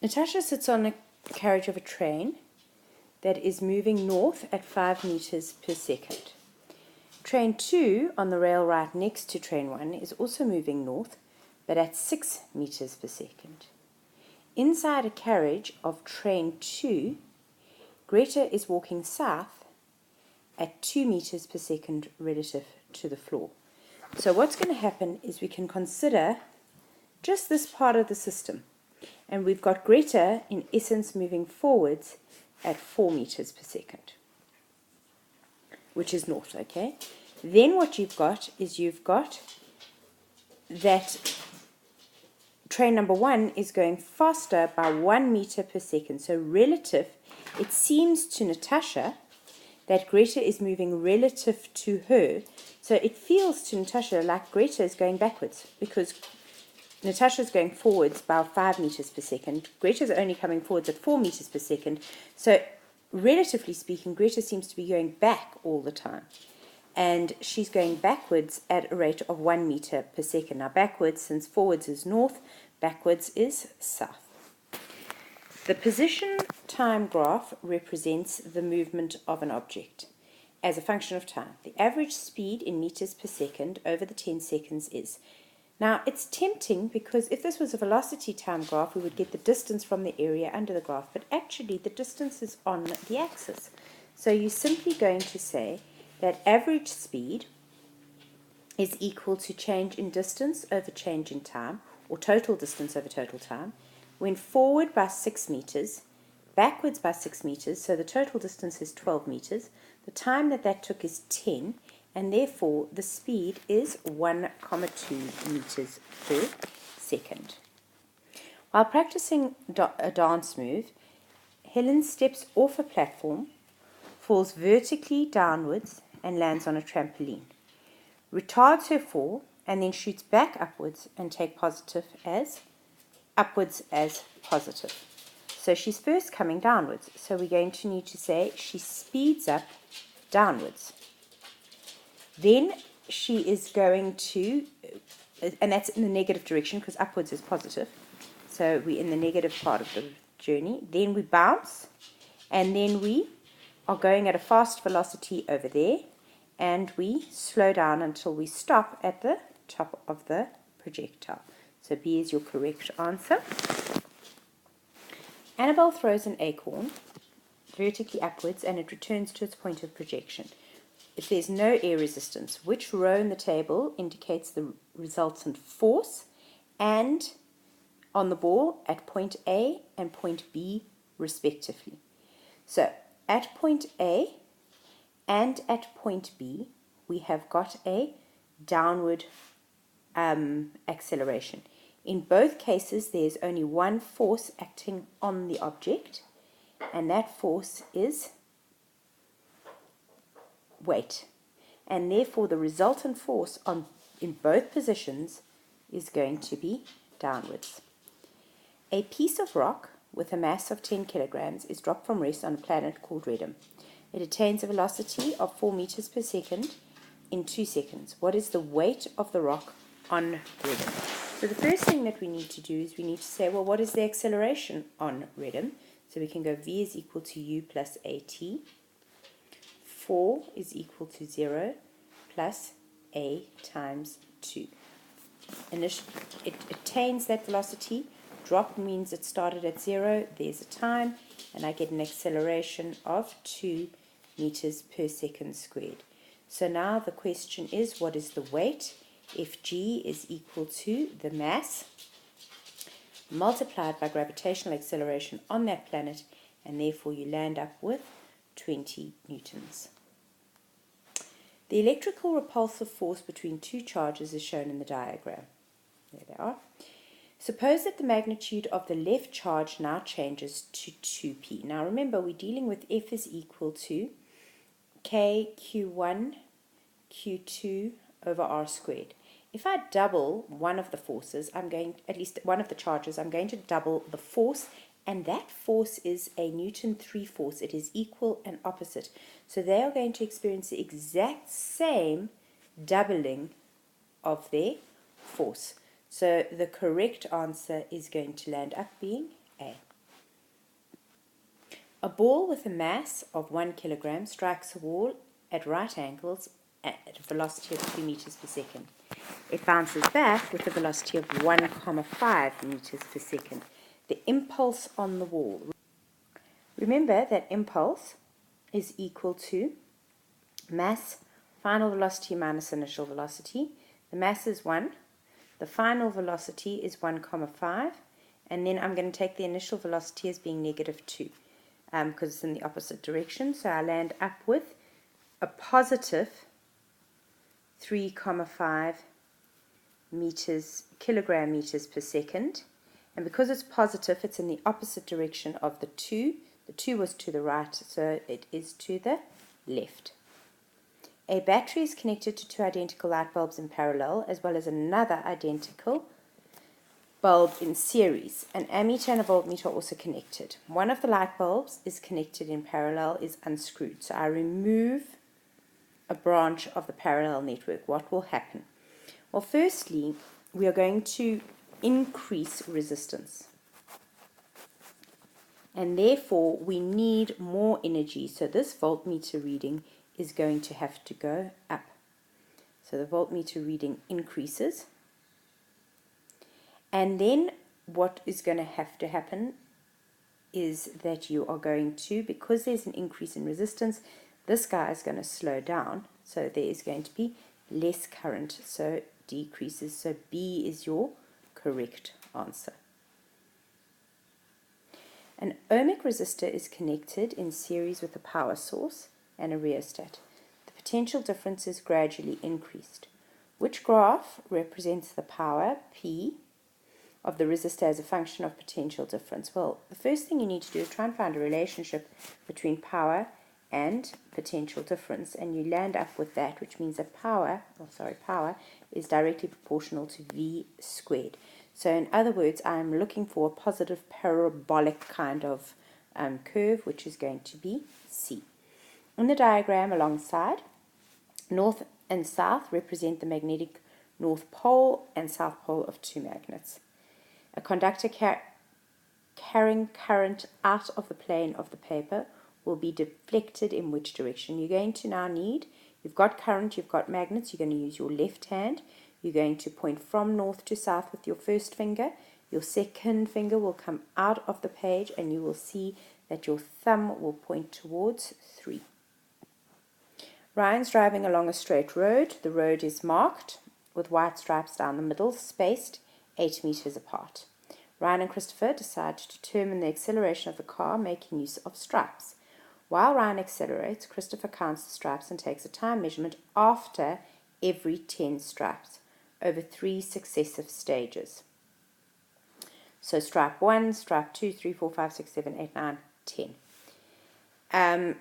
Natasha sits on a carriage of a train that is moving north at 5 meters per second. Train 2 on the rail right next to train 1 is also moving north, but at 6 meters per second. Inside a carriage of train 2, Greta is walking south at 2 meters per second relative to the floor. So what's going to happen is we can consider just this part of the system. And we've got Greta, in essence, moving forwards at 4 meters per second, which is north, okay? Then what you've got is you've got that train number 1 is going faster by 1 meter per second. So relative, it seems to Natasha that Greta is moving relative to her. So it feels to Natasha like Greta is going backwards because Natasha is going forwards by 5 meters per second. Greta is only coming forwards at 4 meters per second. So relatively speaking, Greta seems to be going back all the time. And she's going backwards at a rate of 1 meter per second. Now backwards, since forwards is north, backwards is south. The position time graph represents the movement of an object as a function of time. The average speed in meters per second over the 10 seconds is. Now, it's tempting because if this was a velocity time graph, we would get the distance from the area under the graph, but actually the distance is on the axis. So you're simply going to say that average speed is equal to change in distance over change in time, or total distance over total time, when forward by 6 meters, backwards by 6 meters, so the total distance is 12 meters, the time that took is 10, and therefore the speed is 1,2 meters per second. While practicing a dance move, Helen steps off a platform, falls vertically downwards, and lands on a trampoline. Retards her fall, and then shoots back upwards and take upwards as positive. So she's first coming downwards, so we're going to need to say she speeds up downwards. Then she is going to, and that's in the negative direction because upwards is positive. So we're in the negative part of the journey. Then we bounce, and then we are going at a fast velocity over there, and we slow down until we stop at the top of the projectile. So B is your correct answer. Annabelle throws an acorn vertically upwards, and it returns to its point of projection. If there's no air resistance, which row in the table indicates the resultant force and on the ball at point A and point B respectively? So at point A and at point B, we have got a downward acceleration. In both cases, there's only one force acting on the object, and that force is weight, and therefore the resultant force in both positions is going to be downwards. A piece of rock with a mass of 10 kilograms is dropped from rest on a planet called Redum. It attains a velocity of 4 meters per second in 2 seconds. What is the weight of the rock on Redum? So the first thing that we need to do is we need to say, well, what is the acceleration on Redum? So we can go V is equal to U plus AT. 4 is equal to 0 plus A times 2. And it attains that velocity. Drop means it started at 0. There's a time, and I get an acceleration of 2 meters per second squared. So now the question is, what is the weight? If G is equal to the mass multiplied by gravitational acceleration on that planet, and therefore you land up with 20 newtons. The electrical repulsive force between two charges is shown in the diagram. There they are. Suppose that the magnitude of the left charge now changes to 2p. Now remember, we're dealing with F is equal to K Q1 Q2 over R squared. If I double one of the forces, at least one of the charges, I'm going to double the force, and that force is a Newton 3 force. It is equal and opposite. So they are going to experience the exact same doubling of their force. So the correct answer is going to land up being A. A ball with a mass of 1 kilogram strikes a wall at right angles at a velocity of 2 meters per second. It bounces back with a velocity of 1,5 meters per second. The impulse on the wall. Remember that impulse is equal to mass, final velocity minus initial velocity. The mass is 1. The final velocity is 1,5. And then I'm going to take the initial velocity as being negative 2. Because it's in the opposite direction. So I land up with a positive 3,5 kilogram meters per second. And because it's positive, it's in the opposite direction of the 2. The 2 was to the right, so it is to the left. A battery is connected to 2 identical light bulbs in parallel, as well as another identical bulb in series. An ammeter and a voltmeter are also connected. One of the light bulbs is connected in parallel, is unscrewed. So I remove a branch of the parallel network. What will happen? Well, firstly, we are going to increase resistance. And therefore, we need more energy. So this voltmeter reading is going to have to go up. So the voltmeter reading increases. And then what is going to have to happen is that you are going to, because there's an increase in resistance, this guy is going to slow down. So there is going to be less current. So it decreases. So B is your correct answer. An ohmic resistor is connected in series with a power source and a rheostat. The potential difference is gradually increased. Which graph represents the power, P, of the resistor as a function of potential difference? Well, the first thing you need to do is try and find a relationship between power and potential difference, and you land up with that, which means that power is directly proportional to V squared. So in other words, I'm looking for a positive parabolic kind of curve, which is going to be C. In the diagram alongside, north and south represent the magnetic north pole and south pole of 2 magnets. A conductor carrying current out of the plane of the paper will be deflected in which direction? You're going to now need, you've got current, you've got magnets, you're going to use your left hand. You're going to point from north to south with your first finger. Your second finger will come out of the page, and you will see that your thumb will point towards 3. Ryan's driving along a straight road. The road is marked with white stripes down the middle, spaced 8 meters apart. Ryan and Christopher decide to determine the acceleration of the car, making use of stripes. While Ryan accelerates, Christopher counts the stripes and takes a time measurement after every 10 stripes over 3 successive stages. So stripe 1, stripe 2, 3, 4, 5, 6, 7, 8, 9, 10.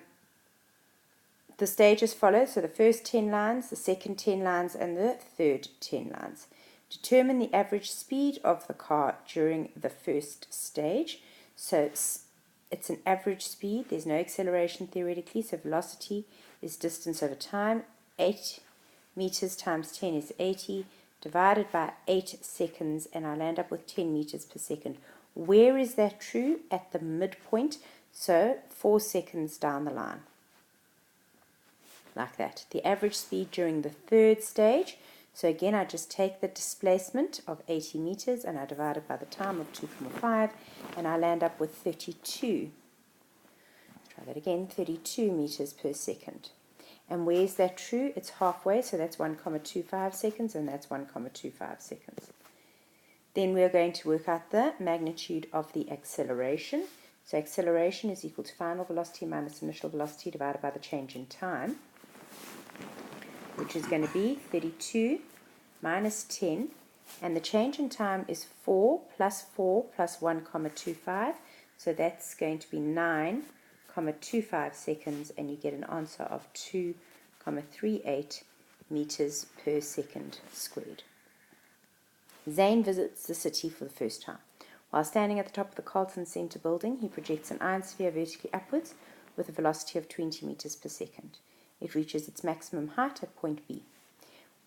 The stages follow, so the first 10 lines, the second 10 lines, and the third 10 lines. Determine the average speed of the car during the first stage. So it's an average speed. There's no acceleration theoretically, so velocity is distance over time. 8 meters times 10 is 80, divided by 8 seconds, and I land up with 10 meters per second. Where is that true? At the midpoint, so 4 seconds down the line. Like that. The average speed during the third stage, so again I just take the displacement of 80 meters and I divide it by the time of 2,5, and I land up with 32. Let's try that again, 32 meters per second. And where's that true? It's halfway, so that's 1,25 seconds, and that's 1,25 seconds. Then we're going to work out the magnitude of the acceleration. So acceleration is equal to final velocity minus initial velocity divided by the change in time, which is going to be 32 minus 10, and the change in time is 4 plus 1,25, so that's going to be 9,25 seconds, and you get an answer of 2,38 meters per second squared. Zane visits the city for the first time. While standing at the top of the Carlton Centre building, he projects an iron sphere vertically upwards with a velocity of 20 meters per second. It reaches its maximum height at point B.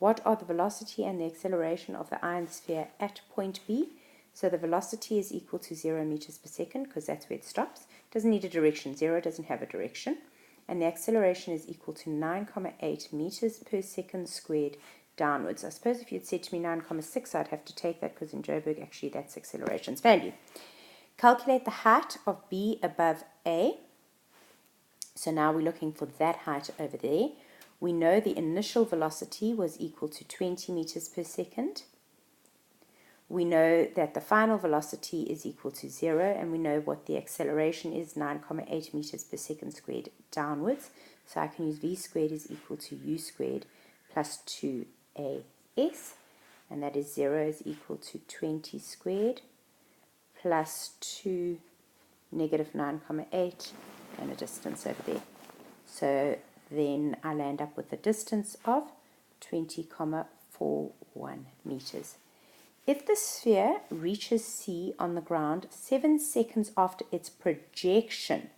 What are the velocity and the acceleration of the iron sphere at point B? So the velocity is equal to 0 meters per second, because that's where it stops, doesn't need a direction. 0 doesn't have a direction. And the acceleration is equal to 9,8 meters per second squared downwards. I suppose if you'd said to me 9,6, I'd have to take that because in Joburg, actually, that's acceleration's value. Calculate the height of B above A. So now we're looking for that height over there. We know the initial velocity was equal to 20 meters per second. We know that the final velocity is equal to 0, and we know what the acceleration is, 9,8 meters per second squared downwards. So I can use v squared is equal to u squared plus 2as, and that is 0 is equal to 20 squared plus 2 negative 9,8 and a distance over there. So then I land up with a distance of 20,41 meters. If the sphere reaches C on the ground 7 seconds after its projection,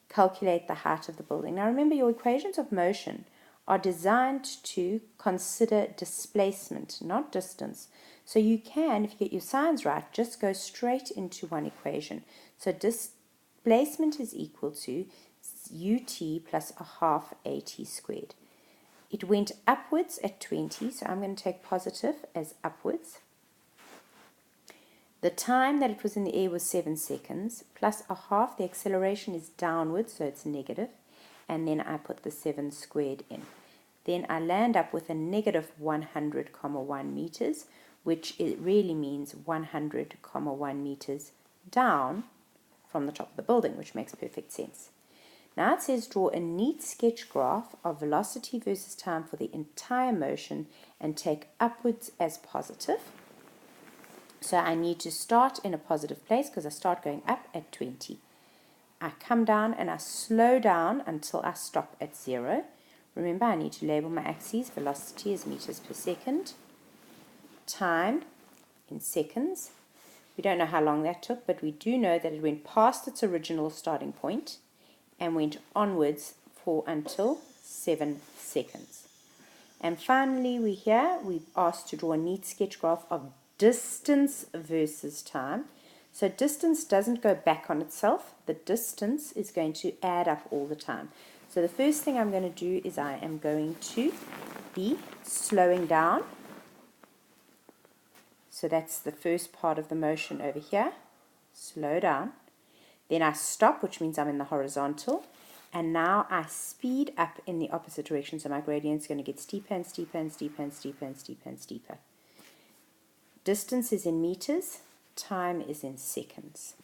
calculate the height of the building. Now remember, your equations of motion are designed to consider displacement, not distance. So you can, if you get your signs right, just go straight into one equation. So displacement is equal to ut plus a half at squared. It went upwards at 20, so I'm going to take positive as upwards. The time that it was in the air was 7 seconds, plus a half, the acceleration is downwards, so it's negative, and then I put the 7 squared in. Then I land up with a negative 100,1 meters, which it really means 100,1 meters down from the top of the building, which makes perfect sense. Now it says draw a neat sketch graph of velocity versus time for the entire motion and take upwards as positive. So I need to start in a positive place because I start going up at 20. I come down and I slow down until I stop at 0. Remember, I need to label my axes. Velocity is meters per second. Time in seconds. We don't know how long that took, but we do know that it went past its original starting point and went onwards for until 7 seconds. And finally, we've asked to draw a neat sketch graph of distance versus time. So distance doesn't go back on itself. The distance is going to add up all the time. So the first thing I'm going to do is I am going to be slowing down. So that's the first part of the motion over here. Slow down. Then I stop, which means I'm in the horizontal, and now I speed up in the opposite direction, so my gradient is going to get steeper and steeper and steeper and steeper and steeper and steeper. Distance is in meters, time is in seconds.